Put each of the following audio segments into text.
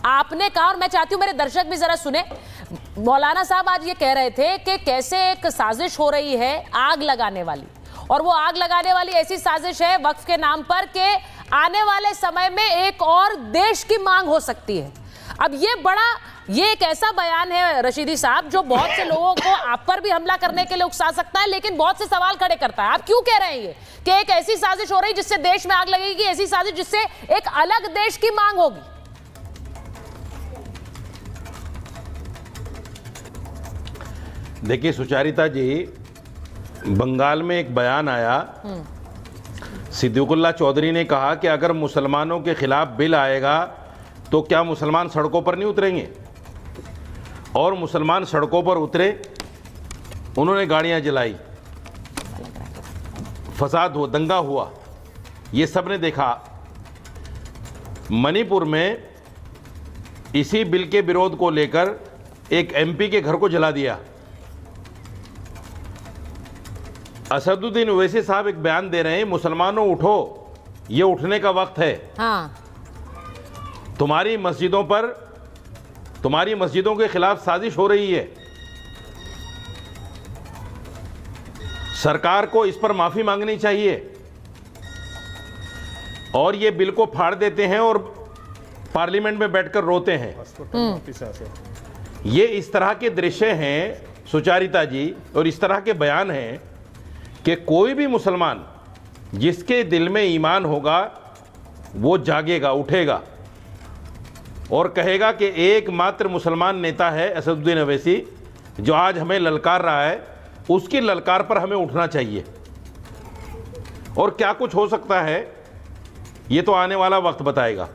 आपने कहा, और मैं चाहती हूं मेरे दर्शक भी जरा सुने, मौलाना साहब आज ये कह रहे थे कि कैसे एक साजिश हो रही है आग लगाने वाली, और वो आग लगाने वाली ऐसी साजिश है वक्फ के नाम पर कि आने वाले समय में एक और देश की मांग हो सकती है। अब ये एक ऐसा बयान है रशीदी साहब जो बहुत से लोगों को आप पर भी हमला करने के लिए उकसा सकता है, लेकिन बहुत से सवाल खड़े करता है। आप क्यों कह रहे हैं ये कि एक ऐसी साजिश हो रही जिससे देश में आग लगेगी, ऐसी साजिश जिससे एक अलग देश की मांग होगी? देखिए सुचारिता जी, बंगाल में एक बयान आया, सिद्दीकुल्लाह चौधरी ने कहा कि अगर मुसलमानों के खिलाफ बिल आएगा तो क्या मुसलमान सड़कों पर नहीं उतरेंगे, और मुसलमान सड़कों पर उतरे, उन्होंने गाड़ियां जलाई, फसाद हुआ, दंगा हुआ, ये सब ने देखा। मणिपुर में इसी बिल के विरोध को लेकर एक एमपी के घर को जला दिया। असदुद्दीन ओवैसी साहब एक बयान दे रहे हैं, मुसलमानों उठो, ये उठने का वक्त है। हाँ। तुम्हारी मस्जिदों के खिलाफ साजिश हो रही है, सरकार को इस पर माफी मांगनी चाहिए। और ये बिल को फाड़ देते हैं और पार्लियामेंट में बैठकर रोते हैं। ये इस तरह के दृश्य हैं सुचारिता जी, और इस तरह के बयान हैं कि कोई भी मुसलमान जिसके दिल में ईमान होगा वो जागेगा, उठेगा और कहेगा कि एकमात्र मुसलमान नेता है असदुद्दीन ओवैसी जो आज हमें ललकार रहा है, उसकी ललकार पर हमें उठना चाहिए। और क्या कुछ हो सकता है ये तो आने वाला वक्त बताएगा।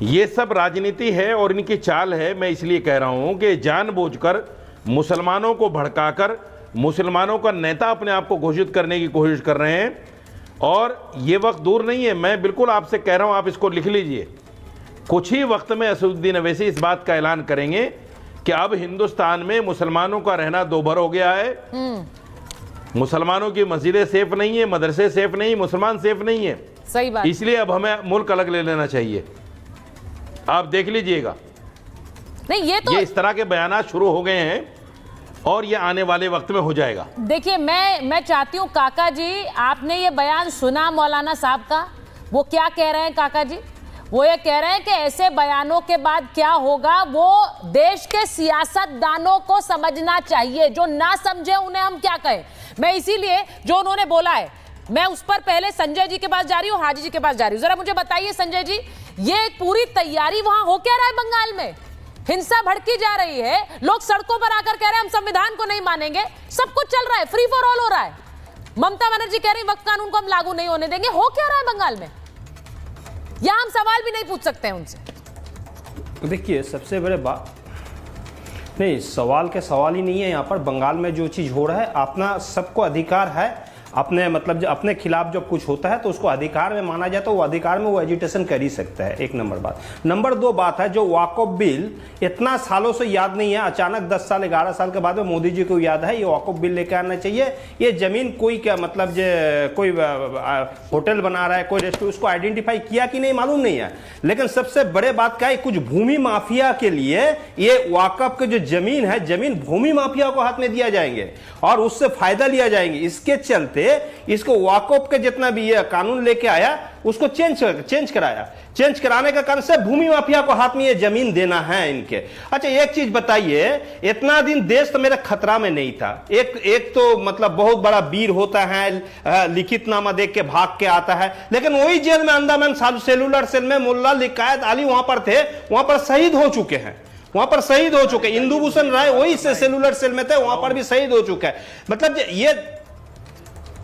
ये सब राजनीति है और इनकी चाल है। मैं इसलिए कह रहा हूं कि जानबूझकर मुसलमानों को भड़काकर मुसलमानों का नेता अपने आप को घोषित करने की कोशिश कर रहे हैं, और ये वक्त दूर नहीं है। मैं बिल्कुल आपसे कह रहा हूं, आप इसको लिख लीजिए, कुछ ही वक्त में असदुद्दीन ओवैसी इस बात का ऐलान करेंगे कि अब हिंदुस्तान में मुसलमानों का रहना दोभर हो गया है। मुसलमानों की मस्जिदें सेफ नहीं है, मदरसे सेफ नहीं, मुसलमान सेफ नहीं है। सही बात। इसलिए अब हमें मुल्क अलग ले लेना चाहिए। आप देख लीजिएगा, नहीं ये इस तरह के बयानात शुरू हो गए हैं और ये आने वाले वक्त में हो जाएगा। देखिए, मैं चाहती हूं काका जी, आपने ये बयान सुना मौलाना साहब का, वो क्या कह रहे हैं काका जी? वो ये कह रहे हैं कि ऐसे बयानों के बाद क्या होगा वो देश के सियासतदानों को समझना चाहिए, जो ना समझे उन्हें हम क्या कहें। मैं इसीलिए जो उन्होंने बोला है, मैं उस पर पहले संजय जी के पास जा रही हूँ, हाजी जी के पास जा रही हूँ। जरा मुझे बताइए संजय जी, ये एक पूरी तैयारी वहां हो क्या रहा है? बंगाल में हिंसा भड़की जा रही है, लोग सड़कों पर आकर कह रहे हैं हम संविधान को नहीं मानेंगे, सब कुछ चल रहा है, फ्री फॉर ऑल हो रहा है। ममता बनर्जी कह रही वक्फ कानून को हम लागू नहीं होने देंगे। हो क्या रहा है बंगाल में? या हम सवाल भी नहीं पूछ सकते हैं उनसे? देखिए, सबसे बड़े बात नहीं, सवाल ही नहीं है। यहाँ पर बंगाल में जो चीज़ हो रहा है, अपना सबको अधिकार है अपने, मतलब जो अपने खिलाफ जब कुछ होता है तो उसको अधिकार में माना जाए तो वो अधिकार में वो एजिटेशन कर ही सकता है। एक नंबर बात। नंबर दो बात है, जो वक्फ बिल इतना सालों से याद नहीं है, अचानक 10 साल 11 साल के बाद में मोदी जी को याद है ये वक्फ बिल लेकर आना चाहिए। ये जमीन कोई क्या मतलब कोई होटल बना रहा है, कोई रेस्टोरेंट, उसको आइडेंटिफाई किया कि नहीं मालूम नहीं है। लेकिन सबसे बड़े बात क्या है, कुछ भूमि माफिया के लिए ये वक्फ की जो जमीन है, जमीन भूमि माफिया को हाथ में दिया जाएंगे और उससे फायदा लिया जाएंगे। इसके चलते इसको वक्फ के जितना भी ये कानून लेके आया उसको चेंज कराने का कारण से भूमि माफिया को हाथ में ये जमीन देना है इनके। अच्छा, एक चीज बताइए, इतना दिन देश तो मेरा खतरा में नहीं था। एक तो मतलब बहुत बड़ा वीर होता है, लिखित नामा देख के भाग के आता है, लेकिन वही जेल में अंडमान सेलुलर सेल में मुल्ला लिकायत अली वहां पर थे, वहां पर शहीद हो चुके हैं, वहां पर शहीद हो चुके। इंदु भूषण राय वही से सेलुलर सेल में थे, वहां पर भी शहीद हो चुका है। मतलब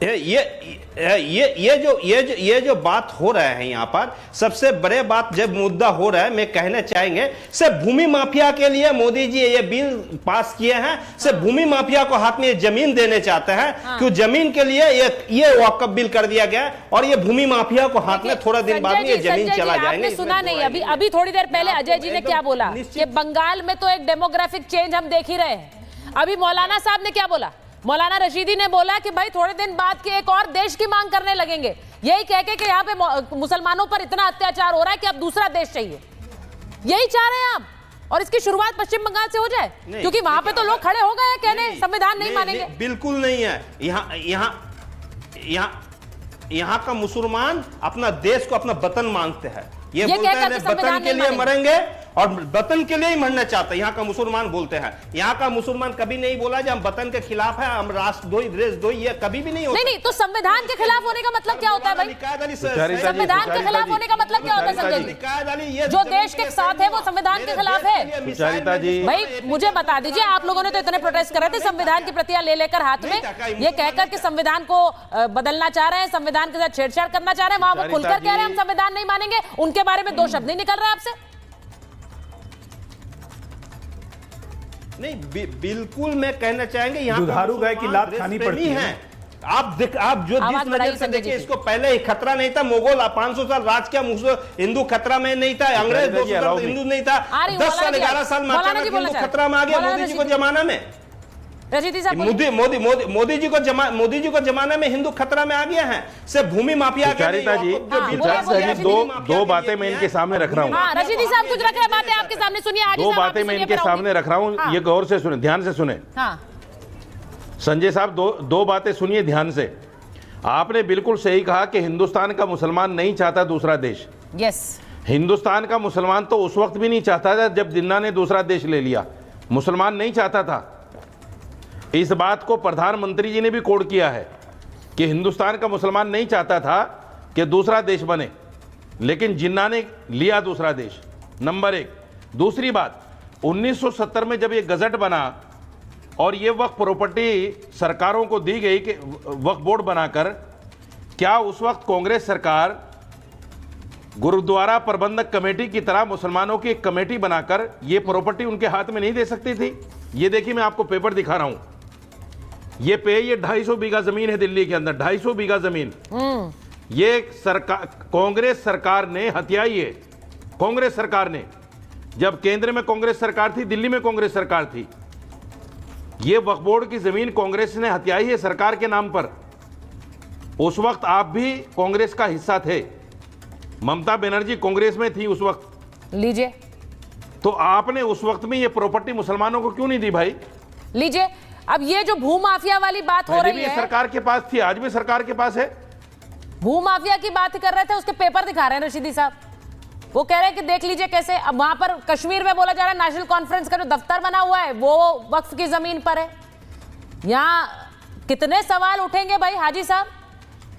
ये जो बात हो रहा है यहाँ पर, सबसे बड़े बात जब मुद्दा हो रहा है, मैं कहना चाहेंगे सिर्फ भूमि माफिया के लिए मोदी जी ये बिल पास किए हैं, सिर्फ भूमि माफिया को हाथ में ये जमीन देने चाहते हैं। क्यों जमीन के लिए ये वक्फ बिल कर दिया गया और ये भूमि माफिया को हाथ में थोड़ा दिन बाद में ये जमीन चला जाएंगे। सुना नहीं अभी थोड़ी देर पहले अजय जी ने क्या बोला कि बंगाल में तो एक डेमोग्राफिक चेंज हम देख ही रहे हैं। अभी मौलाना साहब ने क्या बोला? मौलाना रशीदी ने बोला कि भाई थोड़े दिन बाद के एक और देश की मांग करने लगेंगे, यही कह के कि यहाँ पे मुसलमानों पर इतना अत्याचार हो रहा है कि अब दूसरा देश चाहिए। यही चाह रहे हैं आप? और इसकी शुरुआत पश्चिम बंगाल से हो जाए, क्योंकि वहां पे तो लोग खड़े हो गए हैं कहने संविधान नहीं मानेंगे। बिल्कुल नहीं है। यहाँ का मुसलमान अपना देश को अपना वतन मानते हैं। ये बोलते हैं वतन के लिए मरेंगे और वतन के लिए ही मरना चाहते हैं। यहाँ का मुसलमान बोलते हैं। यहाँ का मुसलमान कभी नहीं बोला कि हम वतन के खिलाफ है, हम राष्ट्रद्रोही देशद्रोही, ये कभी भी नहीं होता। नहीं, तो संविधान के खिलाफ होने का मतलब क्या होता है भाई? संविधान के खिलाफ होने का मतलब क्या होता है संजय जी? जो देश के साथ है वो संविधान के खिलाफ है। सुचरिता जी, भाई मुझे बता दीजिए, आप लोगों ने तो इतने प्रोटेस्ट कर रहे थे संविधान की प्रतियां ले लेकर हाथ में, ये कहकर कि संविधान को बदलना चाह रहे हैं, संविधान के साथ छेड़छाड़ करना चाह रहे हैं। वहां वो खुलकर कह रहे हैं हम संविधान नहीं मानेंगे, उनके बारे में दो शब्द नहीं निकल रहे आपसे। नहीं, बिल्कुल मैं कहना चाहेंगे यहाँ दुधारू गाय की लात खानी पड़ती है। आप जो जिस नजर से देखिए इसको, पहले ही खतरा नहीं था। मुगल 500 साल राज किया, हिंदू खतरा में नहीं था, अंग्रेज 200 साल हिंदू नहीं था, 10 साल 11 साल में अचानक हिंदू खतरा में आ गया मोदी जी को जमाना में। मोदी जी को जमाने में हिंदू खतरा में आ गया है। सिर्फ भूमि माफिया दो बातें मैं इनके सामने रख रहा हूँ। रशीदी साहब कुछ रख रहे बातें आपके सामने सुनिए। दो बातें मैं इनके सामने रख रहा हूँ, ये गौर से सुने, ध्यान से सुने। संजय साहब, दो बातें सुनिए ध्यान से। आपने बिल्कुल सही कहा कि हिंदुस्तान का मुसलमान नहीं चाहता दूसरा देश। यस, हिंदुस्तान का मुसलमान तो उस वक्त भी नहीं चाहता था जब जिन्ना ने दूसरा देश ले लिया। मुसलमान नहीं चाहता था। इस बात को प्रधानमंत्री जी ने भी कोड किया है कि हिंदुस्तान का मुसलमान नहीं चाहता था कि दूसरा देश बने, लेकिन जिन्ना ने लिया दूसरा देश। नंबर एक। दूसरी बात, 1970 में जब ये गजट बना और ये वक्फ प्रॉपर्टी सरकारों को दी गई कि वक्फ बोर्ड बनाकर, क्या उस वक्त कांग्रेस सरकार गुरुद्वारा प्रबंधक कमेटी की तरह मुसलमानों की एक कमेटी बनाकर ये प्रॉपर्टी उनके हाथ में नहीं दे सकती थी? ये देखिए, मैं आपको पेपर दिखा रहा हूं। ये 250 बीघा जमीन है दिल्ली के अंदर, 250 बीघा जमीन। ये सरकार, कांग्रेस सरकार ने हथियाई है। कांग्रेस सरकार ने, जब केंद्र में कांग्रेस सरकार थी, दिल्ली में कांग्रेस सरकार थी, ये वक्फ बोर्ड की जमीन कांग्रेस ने हथियाई है सरकार के नाम पर। उस वक्त आप भी कांग्रेस का हिस्सा थे, ममता बनर्जी कांग्रेस में थी उस वक्त। लीजिए, तो आपने उस वक्त में ये प्रॉपर्टी मुसलमानों को क्यों नहीं दी भाई? लीजिए। अब ये जो भूमाफिया वाली बात हो रही है, सरकार के पास थी, आज भी सरकार के पास है। भूमाफिया की बात कर रहे थे, उसके पेपर दिखा रहे हैं रशीदी साहब। वो कह रहे हैं कि देख लीजिए कैसे। अब वहां पर कश्मीर में बोला जा रहा है नेशनल कॉन्फ्रेंस का जो दफ्तर बना हुआ है वो वक्फ की जमीन पर है। यहाँ कितने सवाल उठेंगे भाई हाजी साहब।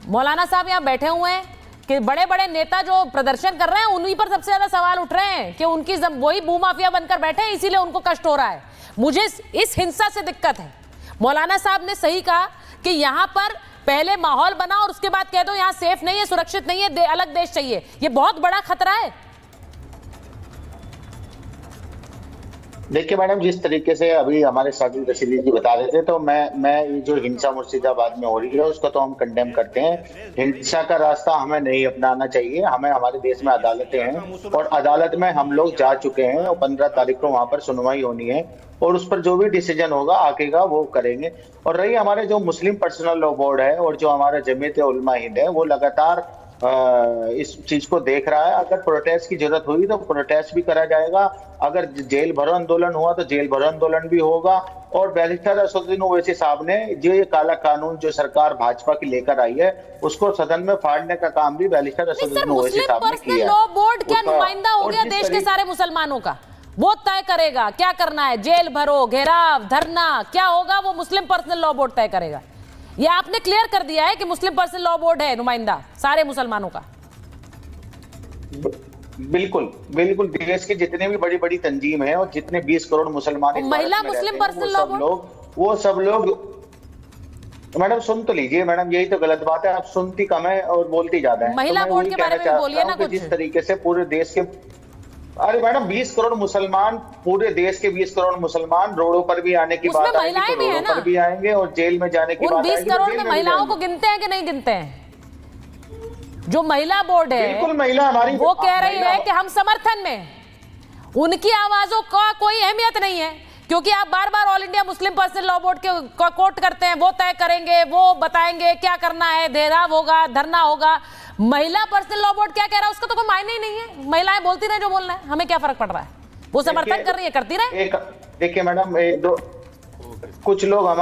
मौलाना साहब यहाँ बैठे हुए हैं कि बड़े बड़े नेता जो प्रदर्शन कर रहे हैं उन्हीं पर सबसे ज्यादा सवाल उठ रहे हैं कि उनकी वही भूमाफिया बनकर बैठे हैं, इसीलिए उनको कष्ट हो रहा है। मुझे इस हिंसा से दिक्कत है। मौलाना साहब ने सही कहा कि यहाँ पर पहले माहौल बना और उसके बाद कह दो यहाँ सेफ नहीं है, सुरक्षित नहीं है, अलग देश चाहिए। ये बहुत बड़ा खतरा है। देखिए मैडम, जिस तरीके से अभी हमारे साजिद रशीदी जी बता रहे थे, तो मैं ये जो हिंसा मुर्शिदाबाद में हो रही है उसको तो हम कंडेम करते हैं। हिंसा का रास्ता हमें नहीं अपनाना चाहिए। हमें, हमारे देश में अदालतें हैं और अदालत में हम लोग जा चुके हैं और 15 तारीख को वहां पर सुनवाई होनी है और उस पर जो भी डिसीजन होगा आगेगा वो करेंगे। और रही हमारे जो मुस्लिम पर्सनल लॉ बोर्ड है और जो हमारा जमीयत उलमा हिंद है, वो लगातार इस चीज को देख रहा है। अगर प्रोटेस्ट की जरूरत हुई तो प्रोटेस्ट भी करा जाएगा, अगर जेल भरो आंदोलन हुआ तो जेल भरो आंदोलन भी होगा। और बैरिस्टर असदुद्दीन ओवैसी साहब ने जो ये काला कानून जो सरकार भाजपा की लेकर आई है उसको सदन में फाड़ने का काम भी बैरिस्टर असदुद्दीन ओवैसी साहब ने किया। लॉ बोर्ड क्या नुमाइंदा हो गया देश के सारे मुसलमानों का? वो तय करेगा क्या करना है, जेल भरो, घेराव, धरना, क्या होगा वो मुस्लिम पर्सनल लॉ बोर्ड तय करेगा। ये आपने क्लियर कर दिया है कि मुस्लिम पर्सनल लॉ बोर्ड है नुमाइंदा सारे मुसलमानों का। बिल्कुल बिल्कुल, देश के जितने भी बड़ी बड़ी तंजीम है और जितने 20 करोड़ मुसलमान महिला मुस्लिम पर्सनल लॉ बोर्ड, वो सब लोग मैडम सुन तो लीजिए मैडम, यही तो गलत बात है, आप सुनती कम है और बोलती ज्यादा है। महिला बोर्ड के बारे में बोलिए ना कुछ। जिस तरीके से पूरे देश के, अरे मैडम 20 करोड़ मुसलमान, पूरे देश के 20 करोड़ मुसलमान रोडों पर भी आने की बात आएगी तो रोडों पर भी आएंगे और जेल में जाने की बात आएगी। 20 करोड़ में महिलाओं को गिनते हैं कि नहीं गिनते हैं? जो महिला बोर्ड है, बिल्कुल महिला हमारी, वो कह रही है कि हम समर्थन में, उनकी आवाजों का कोई अहमियत नहीं है क्योंकि आप बार बार All India Muslim Personal Law Board के कोट करते हैं, वो तय करेंगे, वो बताएंगे क्या करना है, घेराव होगा, धरना होगा। महिला पर्सनल लॉ बोर्ड क्या कह रहा है उसका तो कोई मायने ही नहीं है। महिलाएं बोलती रहे जो बोलना है, हमें क्या फर्क पड़ रहा है, वो समर्थन कर रही है, करती रहे। देखिए मैडम, कुछ लोग हमारे